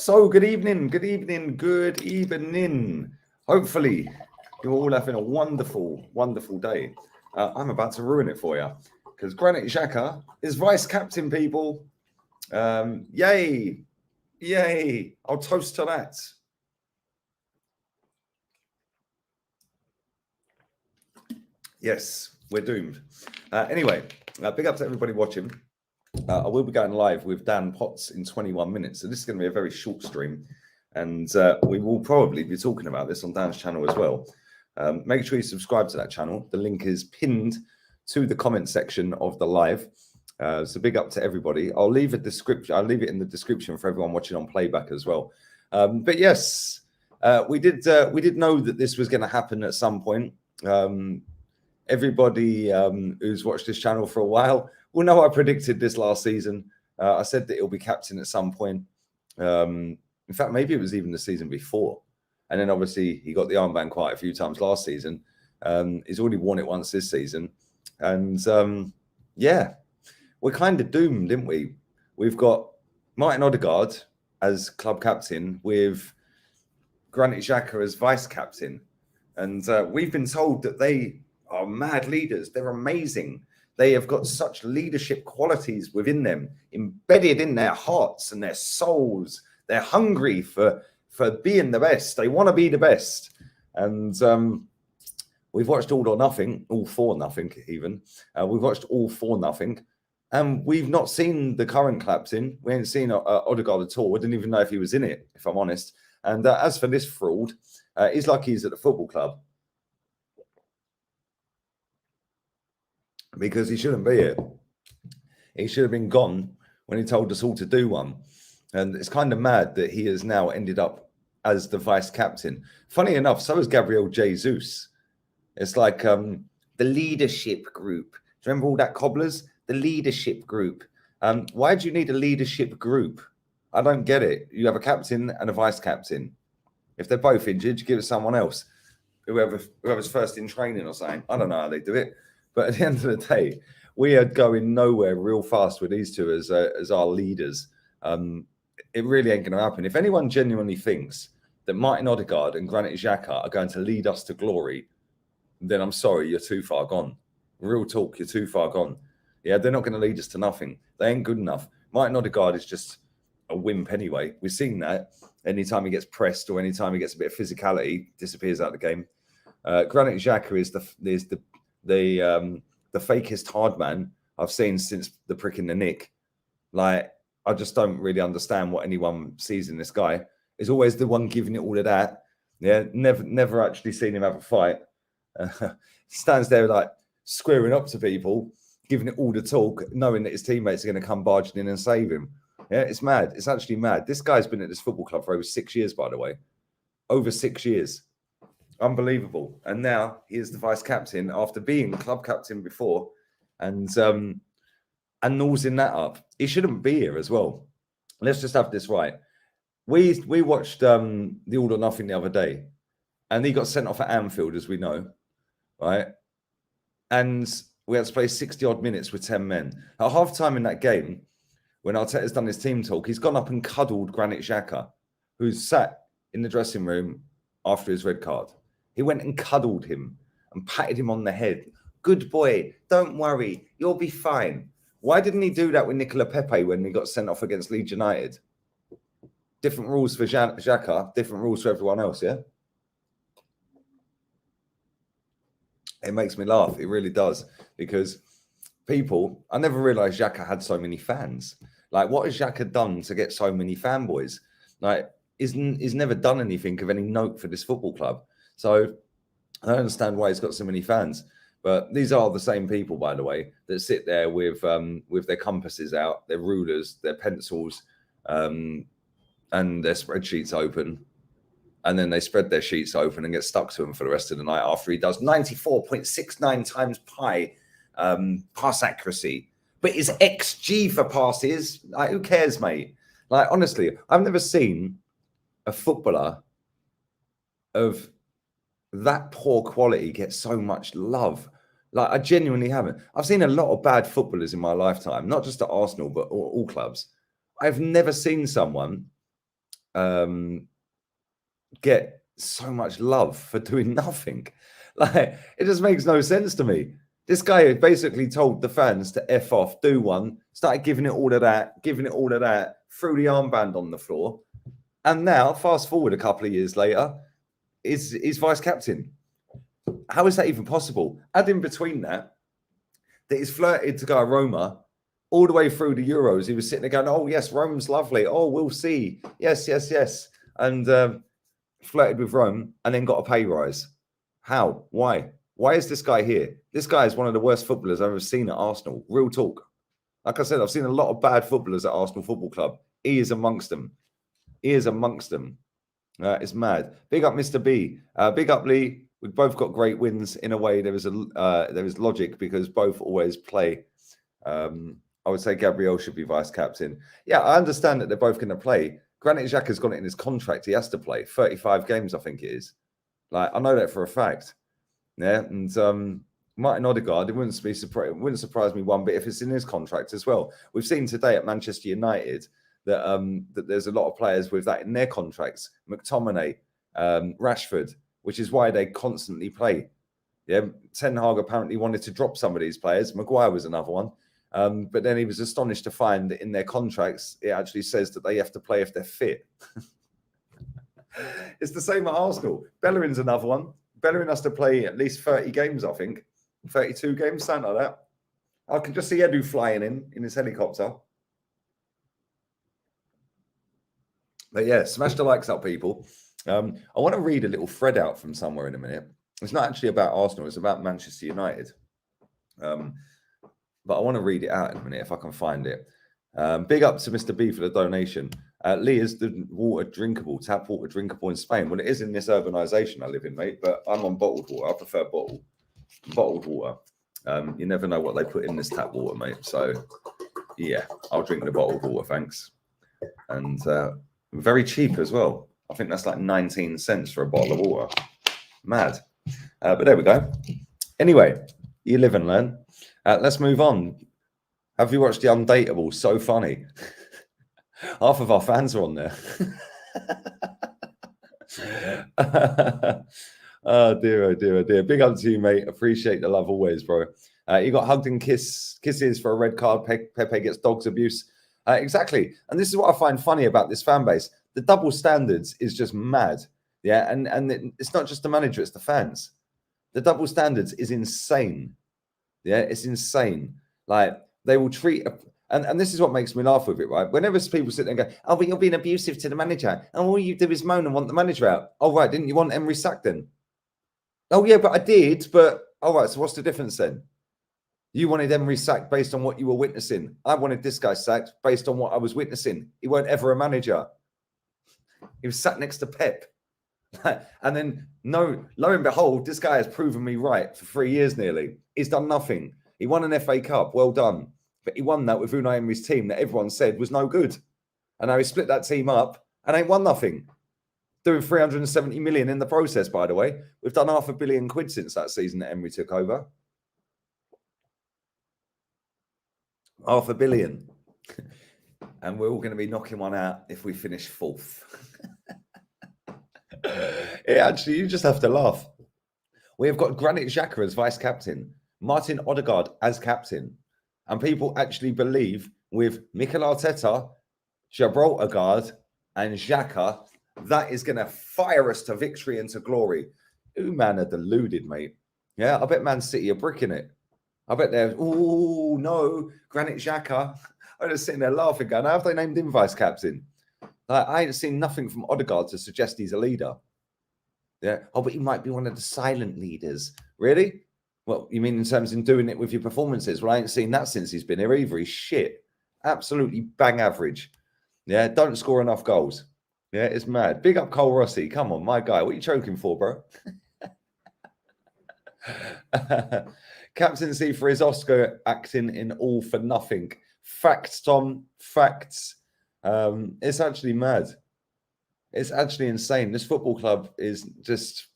So, good evening. Hopefully, you're all having a wonderful, wonderful day. I'm about to ruin it for you because Granit Xhaka is vice captain, people. Yay. I'll toast to that. Yes, we're doomed. Anyway, big up to everybody watching. I will be going live with Dan Potts in 21 minutes. So this is going to be a very short stream. And we will probably be talking about this on Dan's channel as well. Make sure you subscribe to that channel. The link is pinned to the comment section of the live. So big up to everybody. I'll leave it in the description for everyone watching on playback as well. But yes, we did know that this was going to happen at some point. Everybody who's watched this channel for a while will know I predicted this last season. I said that he'll be captain at some point. In fact, maybe it was even the season before. And then obviously he got the armband quite a few times last season. He's already won it once this season. And yeah, we're kind of doomed, didn't we? We've got Martin Odegaard as club captain with Granit Xhaka as vice captain. And we've been told that they are mad leaders. They're amazing. They have got such leadership qualities within them, embedded in their hearts and their souls. They're hungry for being the best. They want to be the best. And we've watched All or Nothing, All for Nothing even. We've watched All for Nothing. And we've not seen the current captain. We ain't seen Odegaard at all. I didn't even know if he was in it, if I'm honest. And as for this fraud, he's lucky he's at the football club. Because he shouldn't be here. He should have been gone when he told us all to do one. And it's kind of mad that he has now ended up as the vice captain. Funny enough, so is Gabriel Jesus. It's like the leadership group. Do you remember all that cobblers? The leadership group. Why do you need a leadership group? I don't get it. You have a captain and a vice captain. If they're both injured, you give it to someone else. Whoever's first in training or something. I don't know how they do it. But at the end of the day, we are going nowhere real fast with these two as our leaders. It really ain't going to happen. If anyone genuinely thinks that Martin Odegaard and Granit Xhaka are going to lead us to glory, then I'm sorry, you're too far gone. Real talk, you're too far gone. Yeah, they're not going to lead us to nothing. They ain't good enough. Martin Odegaard is just a wimp anyway. We've seen that. Anytime he gets pressed or anytime he gets a bit of physicality, disappears out of the game. Granit Xhaka is the fakest hard man I've seen since the prick in the nick. Like, I just don't really understand what anyone sees in this guy. He's always the one giving it all of that. Yeah, never actually seen him have a fight. Stands there like squaring up to people, giving it all the talk, knowing that his teammates are going to come barging in and save him. Yeah, it's mad. It's actually mad. This guy's been at this football club for over 6 years, by the way. Over 6 years. Unbelievable. And now he is the vice captain after being club captain before and nosing that up. He shouldn't be here as well. Let's just have this right. We watched the All or Nothing the other day and he got sent off at Anfield, as we know, right? And we had to play 60 odd minutes with 10 men. At half time in that game, when Arteta's done his team talk, he's gone up and cuddled Granit Xhaka, who's sat in the dressing room after his red card. He went and cuddled him and patted him on the head. Good boy, don't worry, you'll be fine. Why didn't he do that with Nicola Pepe when he got sent off against Leeds United? Different rules for Xhaka, different rules for everyone else, yeah? It makes me laugh, it really does. Because people, I never realised Xhaka had so many fans. Like, what has Xhaka done to get so many fanboys? Like, he's never done anything of any note for this football club. So I don't understand why he's got so many fans. But these are the same people, by the way, that sit there with their compasses out, their rulers, their pencils, and their spreadsheets open. And then they spread their sheets open and get stuck to them for the rest of the night after he does 94.69 times pi pass accuracy. But his XG for passes, like, who cares, mate? Like, honestly, I've never seen a footballer of that poor quality get so much love. Like, I genuinely haven't. I've seen a lot of bad footballers in my lifetime, not just at Arsenal, but all clubs. I've never seen someone get so much love for doing nothing. Like, it just makes no sense to me. This guy basically told the fans to F off, do one, started giving it all of that, threw the armband on the floor. And now, fast forward a couple of years later, is vice captain. How is that even possible? Add in between that he's flirted to go to Roma all the way through the Euros. He was sitting there going, oh, yes, Rome's lovely. Oh, we'll see. Yes, yes, yes. And flirted with Rome and then got a pay rise. How? Why? Why is this guy here? This guy is one of the worst footballers I've ever seen at Arsenal. Real talk. Like I said, I've seen a lot of bad footballers at Arsenal Football Club. He is amongst them. He is amongst them. It's mad. Big up, Mr. B. Big up, Lee. We've both got great wins. In a way, there is logic because both always play. I would say Gabriel should be vice captain. Yeah, I understand that they're both going to play. Granit Xhaka's got it in his contract. He has to play 35 games, I think it is. Like, I know that for a fact. Yeah, and Martin Odegaard, it wouldn't surprise me one bit if it's in his contract as well. We've seen today at Manchester United that that there's a lot of players with that in their contracts. McTominay, Rashford, which is why they constantly play. Yeah, Ten Hag apparently wanted to drop some of these players. Maguire was another one. But then he was astonished to find that in their contracts, it actually says that they have to play if they're fit. It's the same at Arsenal. Bellerin's another one. Bellerin has to play at least 30 games, I think. 32 games, something like that. I can just see Edu flying in his helicopter. But yeah, smash the likes up, people. I want to read a little thread out from somewhere in a minute. It's not actually about Arsenal. It's about Manchester United. But I want to read it out in a minute if I can find it. Big up to Mr. B for the donation. Lee, is the tap water drinkable in Spain? Well, it is in this urbanisation I live in, mate, but I'm on bottled water. I prefer bottled water. You never know what they put in this tap water, mate. So, yeah, I'll drink the bottled water, thanks. And very cheap as well. I think that's like 19 cents for a bottle of water. Mad. But there we go. Anyway, you live and learn. Let's move on. Have you watched The Undateable? So funny. Half of our fans are on there. Oh dear, oh dear, oh dear. Big up to you, mate. Appreciate the love always, bro. You got hugged and kisses for a red card. Pepe gets dogs abuse. Exactly. And this is what I find funny about this fan base. The double standards is just mad. Yeah, and it's not just the manager, it's the fans. The double standards is insane. Yeah, it's insane. Like, they will treat... And this is what makes me laugh with it, right? Whenever people sit there and go, oh, but you're being abusive to the manager. And all you do is moan and want the manager out. Oh, right, didn't you want Emery sacked then? Oh, yeah, but I did. But, all right, so what's the difference then? You wanted Emery sacked based on what you were witnessing. I wanted this guy sacked based on what I was witnessing. He weren't ever a manager. He was sat next to Pep. And then, no, lo and behold, this guy has proven me right for 3 years nearly. He's done nothing. He won an FA Cup. Well done. But he won that with Unai Emery's team that everyone said was no good. And now he split that team up and ain't won nothing. Doing 370 million in the process, by the way. We've done £500 million since that season that Emery took over. £500 million. And we're all going to be knocking one out if we finish fourth. Actually, you just have to laugh. We have got Granit Xhaka as vice captain, Martin Odegaard as captain. And people actually believe with Mikel Arteta, Gibraltar and Xhaka, that is going to fire us to victory and to glory. Ooh, man, are deluded, mate. Yeah, I bet Man City are bricking it. I bet they're, oh, no, Granit Xhaka. I'm just sitting there laughing, going, how have they named him vice captain? Like, I ain't seen nothing from Odegaard to suggest he's a leader. Yeah. Oh, but he might be one of the silent leaders. Really? Well, you mean in terms of doing it with your performances? Well, I ain't seen that since he's been here either. He's shit. Absolutely bang average. Yeah, don't score enough goals. Yeah, it's mad. Big up Cole Rossi. Come on, my guy. What are you choking for, bro? Captaincy for his Oscar acting in All for Nothing. Facts, Tom. Facts. It's actually mad. It's actually insane. This football club is just...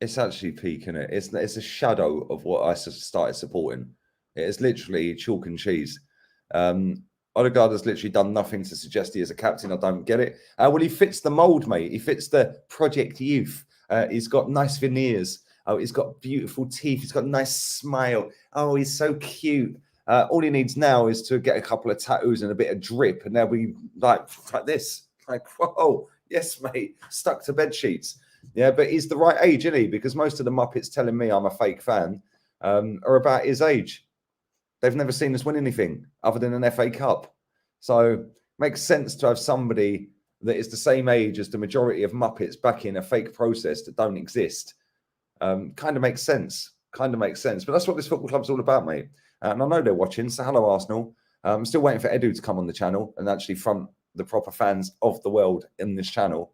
It's actually peak, isn't it? It's a shadow of what I started supporting. It is literally chalk and cheese. Odegaard has literally done nothing to suggest he is a captain. I don't get it. Well, he fits the mould, mate. He fits the project youth. He's got nice veneers. Oh, he's got beautiful teeth. He's got a nice smile. Oh, he's so cute. All he needs now is to get a couple of tattoos and a bit of drip, and they'll be like this. Like, whoa, yes, mate. Stuck to bed sheets. Yeah, but he's the right age, isn't he? Because most of the Muppets telling me I'm a fake fan are about his age. They've never seen us win anything other than an FA Cup. So it makes sense to have somebody that is the same age as the majority of Muppets back in a fake process that don't exist. Kind of makes sense. Kind of makes sense. But that's what this football club's all about, mate. And I know they're watching. So hello, Arsenal. I'm still waiting for Edu to come on the channel and actually front the proper fans of the world in this channel.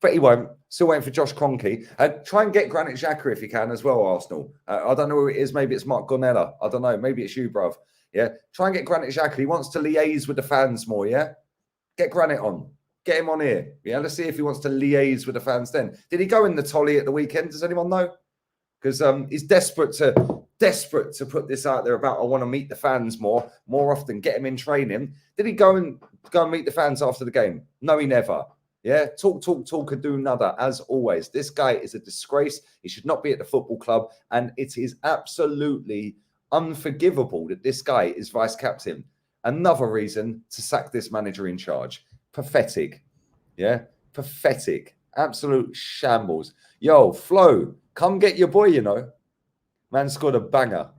But he won't. Still waiting for Josh Kroenke. Try and get Granit Xhaka if you can as well, Arsenal. I don't know who it is. Maybe it's Mark Gonella. I don't know. Maybe it's you, bruv. Yeah. Try and get Granit Xhaka. He wants to liaise with the fans more, yeah? Get Granit on. Get him on here. Yeah, let's see if he wants to liaise with the fans then. Did he go in the Tolly at the weekend? Does anyone know? Because he's desperate to put this out there about I want to meet the fans more often, get him in training. Did he go and meet the fans after the game? No, he never. Yeah, talk and do nada, as always. This guy is a disgrace. He should not be at the football club, and it is absolutely unforgivable that this guy is vice captain. Another reason to sack this manager in charge. Pathetic. Yeah, pathetic. Absolute shambles. Yo, Flo, come get your boy, you know. Man scored a banger.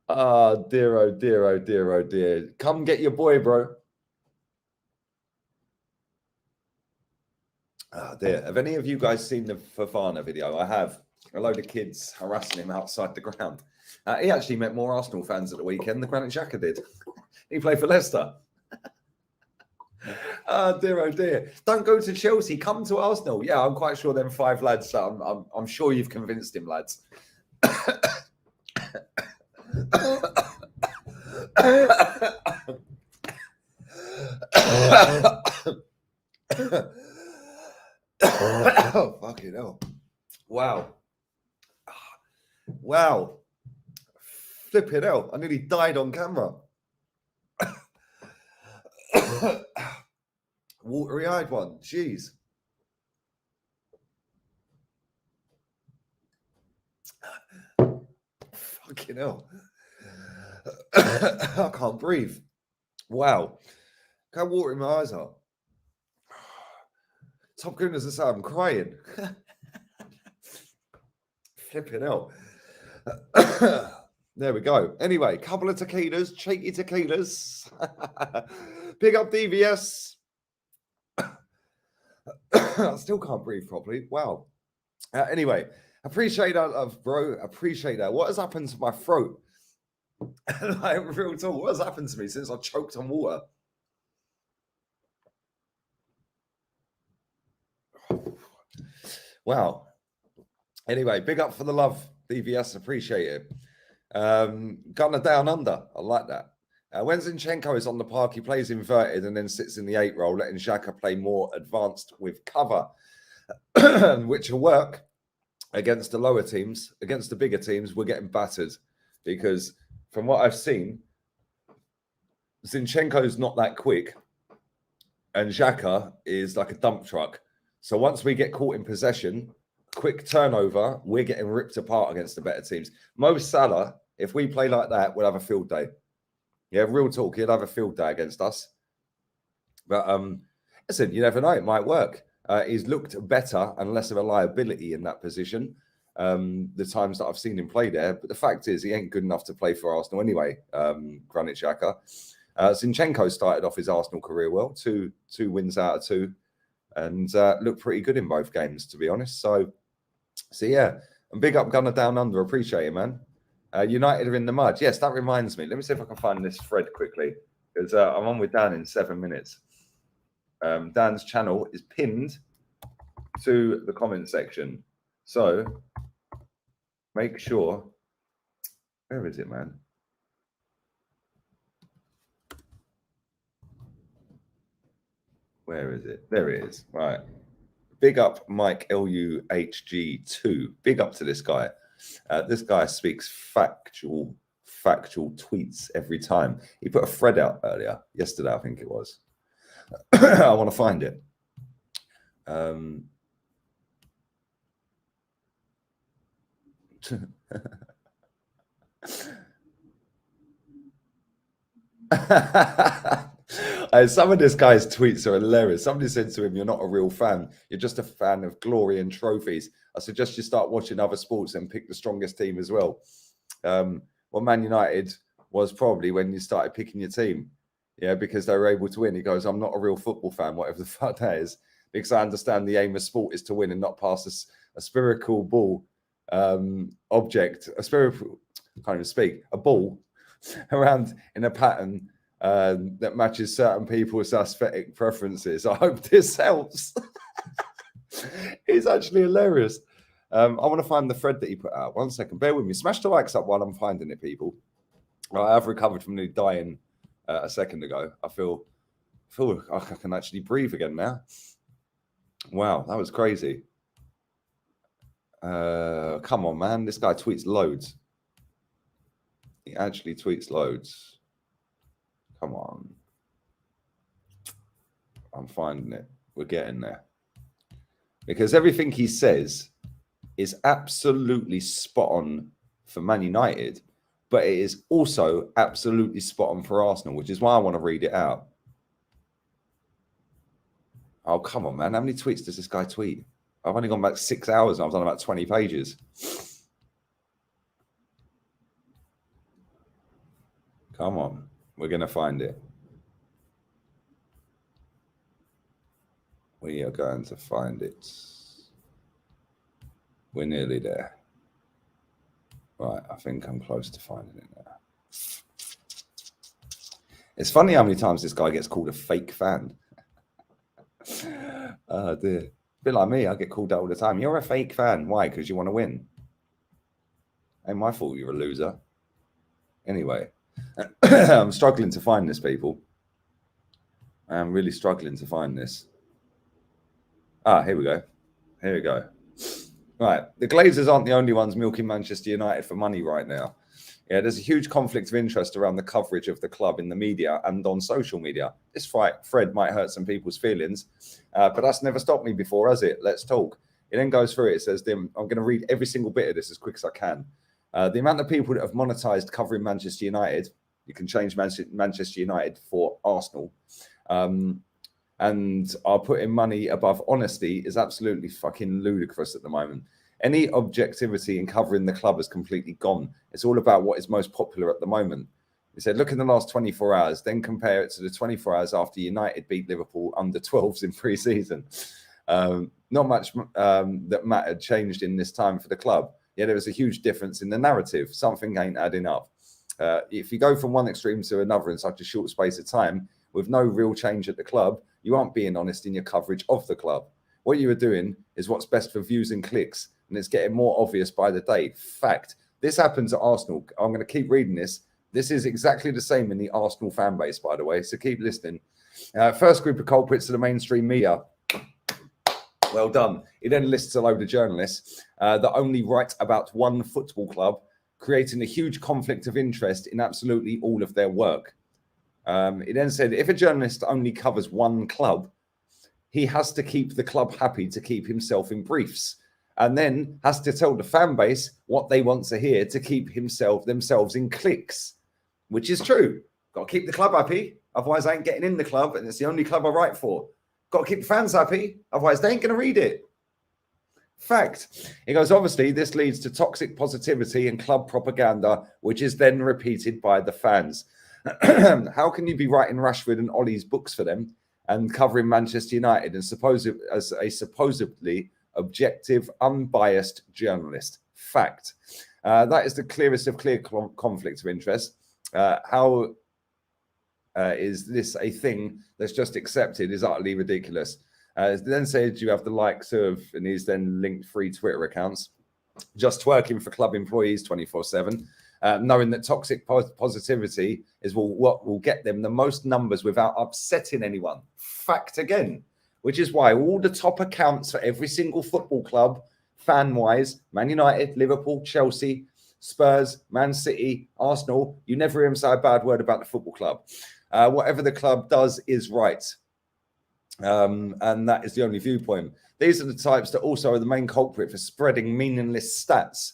Oh, dear, oh, dear, oh, dear, oh, dear. Come get your boy, bro. Oh, dear. Have any of you guys seen the Fofana video? I have. A load of kids harassing him outside the ground. He actually met more Arsenal fans at the weekend than Granit Xhaka did. He played for Leicester. Oh, dear, oh, dear. Don't go to Chelsea. Come to Arsenal. Yeah, I'm quite sure them 5 lads. I'm sure you've convinced him, lads. Oh, fucking hell. Wow. Wow. Flipping hell. I nearly died on camera. Watery-eyed one. Jeez. Fucking hell. I can't breathe. Wow. Can't water in my eyes out. Top goodness as I say, I'm crying. Flipping hell. There we go. Anyway, couple of tequilas, cheeky tequilas. Big up DVS. I still can't breathe properly. Wow. Anyway, appreciate that, bro. Appreciate that. What has happened to my throat? Like, real talk. What has happened to me since I choked on water? Wow. Anyway, big up for the love, DVS. Appreciate it. Gunner down under. I like that. When Zinchenko is on the park, he plays inverted and then sits in the 8 role, letting Xhaka play more advanced with cover, which will work against the lower teams. Against the bigger teams, we're getting battered because from what I've seen, Zinchenko's not that quick and Xhaka is like a dump truck. So once we get caught in possession, quick turnover, we're getting ripped apart against the better teams. Mo Salah, if we play like that, we'll have a field day. Yeah, real talk, he'll have a field day against us. But listen, you never know, it might work. He's looked better and less of a liability in that position the times that I've seen him play there. But the fact is, he ain't good enough to play for Arsenal anyway, Granit Xhaka. Zinchenko started off his Arsenal career well, two wins out of 2, and looked pretty good in both games, to be honest. So yeah, and big up Gunner down under. Appreciate it, man. United are in the mud. Yes, that reminds me. Let me see if I can find this thread quickly, because I'm on with Dan in 7 minutes. Dan's channel is pinned to the comment section. So make sure. Where is it, man? Where is it? There it is. Right. Big up Mike LUHG2. Big up to this guy. This guy speaks factual tweets every time. He put a thread out yesterday, I think it was. I want to find it. Some of this guy's tweets are hilarious. Somebody said to him, "You're not a real fan. You're just a fan of glory and trophies. I suggest you start watching other sports and pick the strongest team as well." Well, Man United was probably when you started picking your team, because they were able to win. He goes, "I'm not a real football fan, whatever the fuck that is, because I understand the aim of sport is to win and not pass a spherical ball object, a spherical, I can't even speak, a ball around in a pattern that matches certain people's aesthetic preferences. I hope this helps." He's actually hilarious. I want to find the thread that he put out. 1 second, bear with me. Smash the likes up while I'm finding it, people. I have recovered from nearly dying a second ago. I feel like I can actually breathe again now. Wow, that was crazy. Come on, man. This guy tweets loads. He actually tweets loads. Come on. I'm finding it. We're getting there. Because everything he says is absolutely spot on for Man United, but it is also absolutely spot on for Arsenal, which is why I want to read it out. Oh, come on, man. How many tweets does this guy tweet? I've only gone back 6 hours and I've done about 20 pages. Come on. We're going to find it. We are going to find it. We're nearly there. Right, I think I'm close to finding it now. It's funny how many times this guy gets called a fake fan. Oh, dear. A bit like me, I get called that all the time. You're a fake fan. Why? Because you want to win. Ain't my fault you're a loser. Anyway, I'm struggling to find this, people. I'm really struggling to find this. Here we go. Here we go. Right. The Glazers aren't the only ones milking Manchester United for money right now. Yeah, there's a huge conflict of interest around the coverage of the club in the media and on social media. This thread might hurt some people's feelings, but that's never stopped me before, has it? Let's talk. It then goes through it. It says, I'm going to read every single bit of this as quick as I can. The amount of people that have monetized covering Manchester United, you can change Manchester United for Arsenal, and are putting money above honesty is absolutely fucking ludicrous at the moment. Any objectivity in covering the club is completely gone. It's all about what is most popular at the moment. He said, look in the last 24 hours, then compare it to the 24 hours after United beat Liverpool under 12s in pre-season. Not much that mattered changed in this time for the club. Yeah, there was a huge difference in the narrative. Something ain't adding up. If you go from one extreme to another in such a short space of time, with no real change at the club, you aren't being honest in your coverage of the club. What you are doing is what's best for views and clicks, and it's getting more obvious by the day. Fact. This happens at Arsenal. I'm going to keep reading this. This is exactly the same in the Arsenal fan base, by the way, so keep listening. First group of culprits to the mainstream media. Well done. He then lists a load of journalists that only write about one football club, creating a huge conflict of interest in absolutely all of their work. He then said, if a journalist only covers one club, he has to keep the club happy to keep himself in briefs, and then has to tell the fan base what they want to hear to keep themselves in clicks, which is true. Got to keep the club happy, otherwise I ain't getting in the club, and it's the only club I write for. Got to keep the fans happy, otherwise they ain't going to read it. Fact. He goes, obviously, this leads to toxic positivity and club propaganda, which is then repeated by the fans. How can you be writing Rashford and Ollie's books for them and covering Manchester United as a supposedly objective, unbiased journalist? Fact. That is the clearest of clear conflicts of interest. How is this a thing that's just accepted is utterly ridiculous. Then said you have the likes of, and he's then linked 3 Twitter accounts, just twerking for club employees 24/7. Knowing that toxic positivity is what will get them the most numbers without upsetting anyone. Fact again, which is why all the top accounts for every single football club, fan-wise, Man United, Liverpool, Chelsea, Spurs, Man City, Arsenal. You never hear him say a bad word about the football club. Whatever the club does is right. And that is the only viewpoint. These are the types that also are the main culprit for spreading meaningless stats.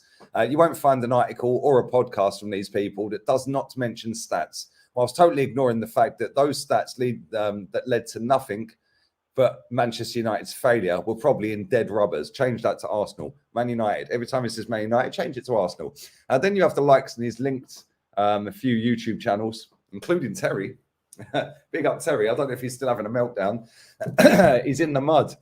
You won't find an article or a podcast from these people that does not mention stats, whilst totally ignoring the fact that those stats that led to nothing but Manchester United's failure were probably in dead rubbers. Change that to Arsenal. Man United. Every time it says Man United, change it to Arsenal. Then you have the likes, and he's linked a few YouTube channels, including Terry. Big up Terry. I don't know if he's still having a meltdown. He's in the mud.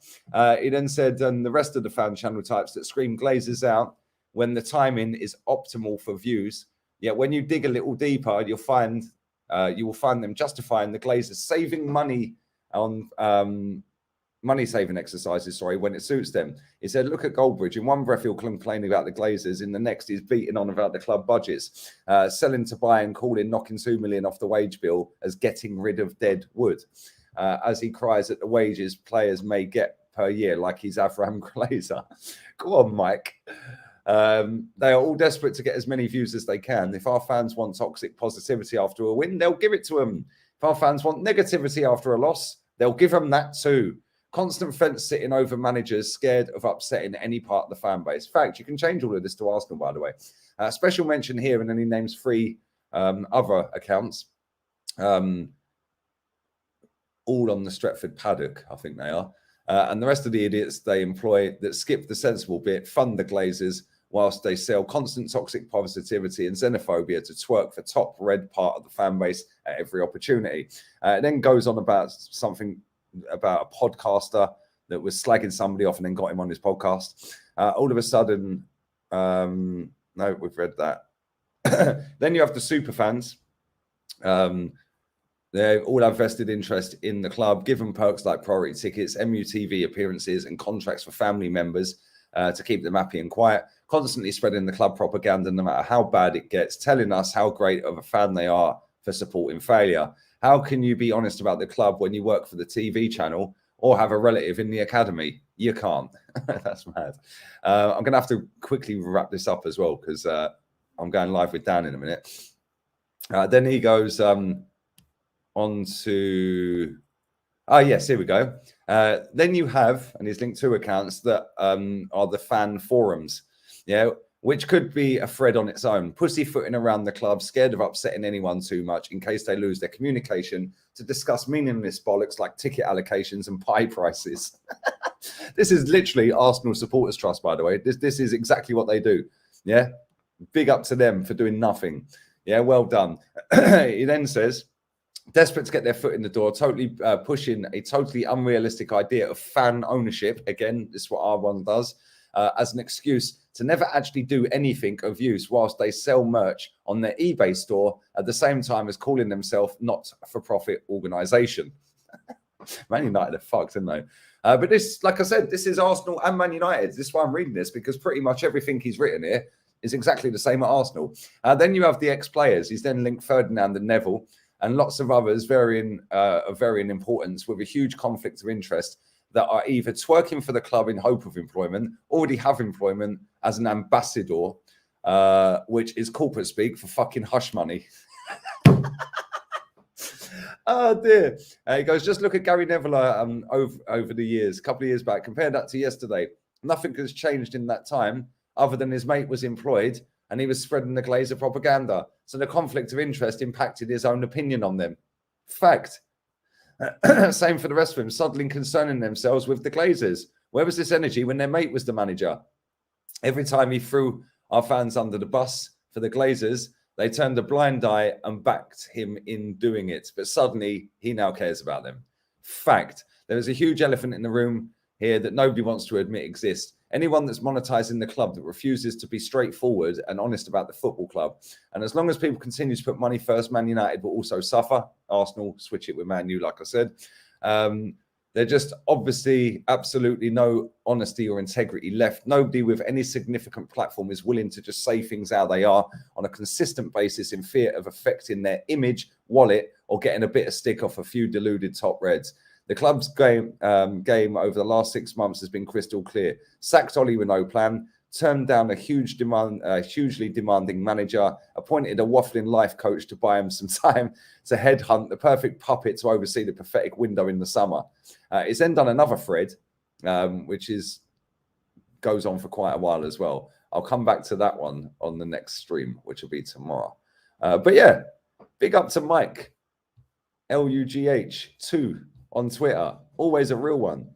He then said, and the rest of the fan channel types that scream Glazers out when the timing is optimal for views. Yet when you dig a little deeper, you will find them justifying the Glazers saving money on money-saving exercises, when it suits them. He said, look at Goldbridge. In one breath, he'll complain about the Glazers. In the next, he's beating on about the club budgets, selling to buy and calling knocking 2 million off the wage bill as getting rid of dead wood, as he cries at the wages players may get per year, like he's Avram Glazer. Go on, Mike. They are all desperate to get as many views as they can. If our fans want toxic positivity after a win, they'll give it to them. If our fans want negativity after a loss, they'll give them that too. Constant fence sitting over managers scared of upsetting any part of the fan base. In fact, you can change all of this to Arsenal, by the way. Special mention here, and then he names 3 other accounts. All on the Stretford paddock, I think they are. And the rest of the idiots they employ that skip the sensible bit, fund the Glazers, whilst they sell constant toxic positivity and xenophobia to twerk the top red part of the fan base at every opportunity. It then goes on about something about a podcaster that was slagging somebody off and then got him on his podcast. All of a sudden, no, we've read that. Then you have the super fans. They all have vested interest in the club, given perks like priority tickets, MUTV appearances, and contracts for family members to keep them happy and quiet, constantly spreading the club propaganda no matter how bad it gets, telling us how great of a fan they are for supporting failure. How can you be honest about the club when you work for the TV channel or have a relative in the academy? You can't. That's mad. I'm going to have to quickly wrap this up as well because I'm going live with Dan in a minute. Then he goes on to... Oh, yes, here we go. Then you have, and he's linked 2 accounts that are the fan forums, which could be a thread on its own. Pussyfooting around the club, scared of upsetting anyone too much in case they lose their communication to discuss meaningless bollocks like ticket allocations and pie prices. This is literally Arsenal Supporters Trust, by the way. This is exactly what they do. Yeah, big up to them for doing nothing. Yeah, well done. He then says, desperate to get their foot in the door, totally pushing a totally unrealistic idea of fan ownership. Again, this is what R1 does, as an excuse to never actually do anything of use whilst they sell merch on their eBay store at the same time as calling themselves not-for-profit organisation. Man United are fucked, aren't they? But this, like I said, this is Arsenal and Man United. This is why I'm reading this, because pretty much everything he's written here is exactly the same at Arsenal. Then you have the ex-players. He's then linked Ferdinand and Neville and lots of others of varying importance with a huge conflict of interest that are either twerking for the club in hope of employment, already have employment as an ambassador, which is corporate speak for fucking hush money. Oh dear. He goes, just look at Gary Neville over the years, a couple of years back, compare that to yesterday. Nothing has changed in that time other than his mate was employed and he was spreading the Glazer propaganda. So the conflict of interest impacted his own opinion on them. Fact. Same for the rest of them, suddenly concerning themselves with the Glazers. Where was this energy when their mate was the manager? Every time he threw our fans under the bus for the Glazers, they turned a blind eye and backed him in doing it. But suddenly, he now cares about them. Fact. There is a huge elephant in the room here that nobody wants to admit exists. Anyone that's monetizing the club that refuses to be straightforward and honest about the football club. And as long as people continue to put money first, Man United will also suffer. Arsenal, switch it with Man U, like I said. They're just obviously absolutely no honesty or integrity left. Nobody with any significant platform is willing to just say things how they are on a consistent basis in fear of affecting their image, wallet, or getting a bit of stick off a few deluded top reds. The club's game over the last 6 months has been crystal clear. Sacked Ollie with no plan, turned down a hugely demanding manager, appointed a waffling life coach to buy him some time to headhunt the perfect puppet to oversee the prophetic window in the summer. It's then done another thread, which goes on for quite a while as well. I'll come back to that one on the next stream, which will be tomorrow. But yeah, big up to Mike, LUGH2 on Twitter. Always a real one.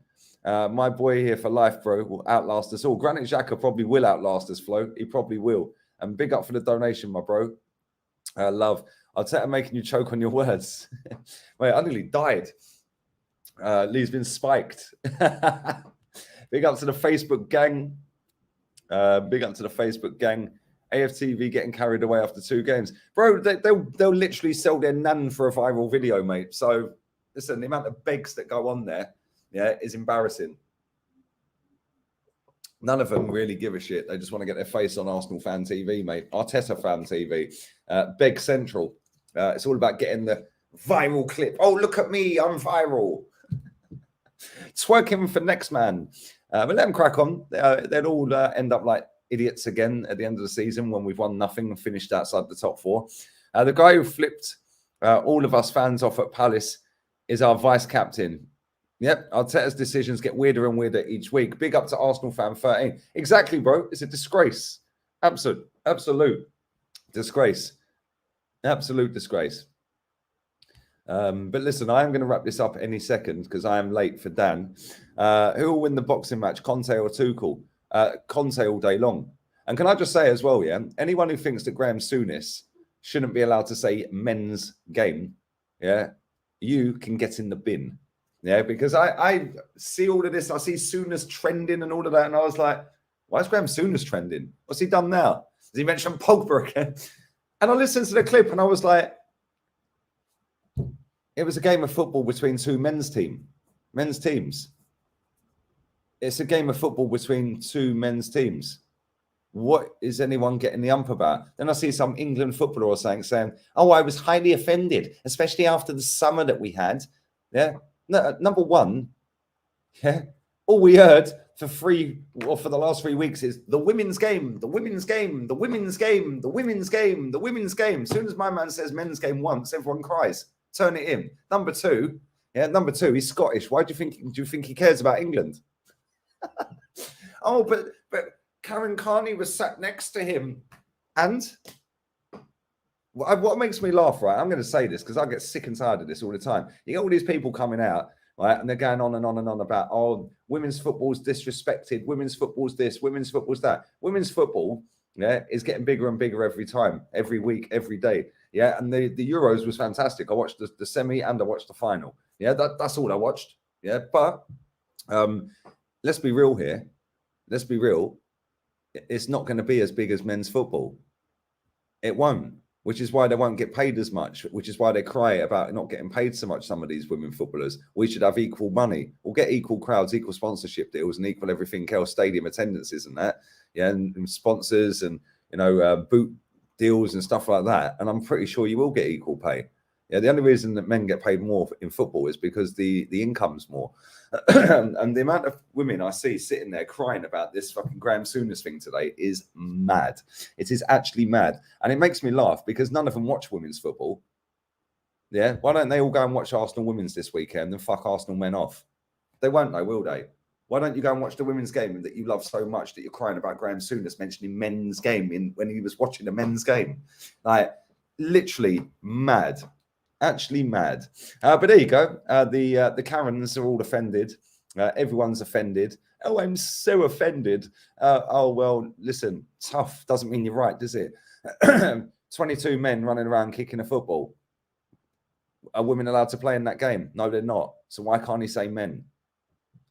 My boy here for life, bro, will outlast us all. Granit Xhaka probably will outlast us, Flo. He probably will. And big up for the donation, my bro. Love. Arteta making you choke on your words. Wait, I nearly died. Lee's been spiked. Big up to the Facebook gang. Big up to the Facebook gang. AFTV getting carried away after 2 games. Bro, they'll literally sell their nan for a viral video, mate. So, listen, the amount of begs that go on there, yeah, is embarrassing. None of them really give a shit. They just want to get their face on Arsenal fan TV, mate. Arteta fan TV. Beg Central. It's all about getting the viral clip. Oh, look at me. I'm viral. Twerking for next man. But let them crack on. They'll all end up like idiots again at the end of the season when we've won nothing and finished outside the top 4. The guy who flipped all of us fans off at Palace is our vice captain. Yep, Arteta's decisions get weirder and weirder each week. Big up to Arsenal fan 13. Exactly, bro. It's a disgrace. Absolute disgrace. Absolute disgrace. But listen, I am going to wrap this up any second because I am late for Dan. Who will win the boxing match, Conte or Tuchel? Conte all day long. And can I just say as well, yeah, anyone who thinks that Graham Souness shouldn't be allowed to say men's game, yeah, you can get in the bin. Yeah, because I see all of this. I see Souness trending and all of that. And I was like, why is Graham Souness trending? What's he done now? Has he mentioned Pogba again? And I listened to the clip and I was like, it was a game of football between 2 men's teams. It's a game of football between 2 men's teams. What is anyone getting the ump about? Then I see some England footballer saying, oh, I was highly offended, especially after the summer that we had. Yeah. No, number one, yeah, all we heard for the last 3 weeks is the women's game, the women's game, the women's game, the women's game, the women's game. As soon as my man says men's game once, everyone cries. Turn it in. Number two, he's Scottish. Why do you think he cares about England? Oh, but Karen Carney was sat next to him. And what makes me laugh, right? I'm going to say this because I get sick and tired of this all the time. You get all these people coming out, right? And they're going on and on and on about, oh, women's football's disrespected. Women's football's this. Women's football's that. Women's football, yeah, is getting bigger and bigger every time, every week, every day. Yeah, and the Euros was fantastic. I watched the semi and I watched the final. Yeah, that's all I watched. Yeah, but let's be real here. Let's be real. It's not going to be as big as men's football. It won't. Which is why they won't get paid as much, which is why they cry about not getting paid so much, some of these women footballers. We should have equal money. We'll get equal crowds, equal sponsorship deals, and equal everything else, stadium attendances and that. Yeah, and sponsors and, boot deals and stuff like that. And I'm pretty sure you will get equal pay. Yeah, the only reason that men get paid more in football is because the income's more. And the amount of women I see sitting there crying about this fucking Graham Souness thing today is mad. It is actually mad. And it makes me laugh because none of them watch women's football. Yeah, why don't they all go and watch Arsenal women's this weekend and fuck Arsenal men off? They won't though, will they? Why don't you go and watch the women's game that you love so much that you're crying about Graham Souness mentioning men's game when he was watching the men's game? Like, literally mad. Actually mad. But there you go. The Karens are all offended. Everyone's offended. Oh, I'm so offended. Oh, well, listen, tough doesn't mean you're right, does it? 22 men running around kicking a football. Are women allowed to play in that game? No, they're not. So why can't he say men?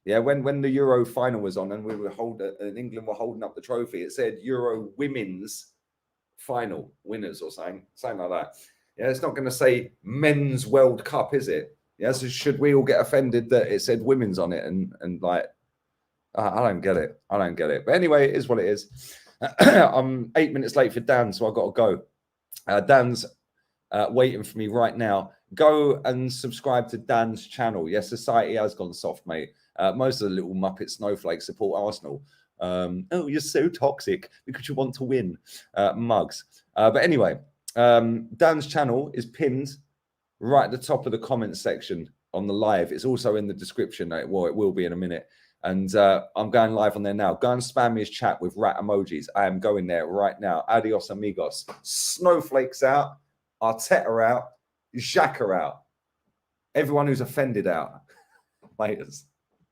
Yeah, when the Euro final was on and and England were holding up the trophy, it said Euro women's final winners or something like that. Yeah, it's not going to say men's World Cup, is it? Yeah, so should we all get offended that it said women's on it? And like, I don't get it. I don't get it. But anyway, it is what it is. I'm 8 minutes late for Dan, so I've got to go. Dan's waiting for me right now. Go and subscribe to Dan's channel. Yes, society has gone soft, mate. Most of the little Muppet snowflakes support Arsenal. Oh, you're so toxic because you want to win. Mugs. But anyway, Dan's channel is pinned right at the top of the comment section on the live. It's also in the description. Well, it will be in a minute. And I'm going live on there now. Go and spam me his chat with rat emojis. I am going there right now. Adios, amigos. Snowflakes out. Arteta out. Xhaka out. Everyone who's offended out. Laters.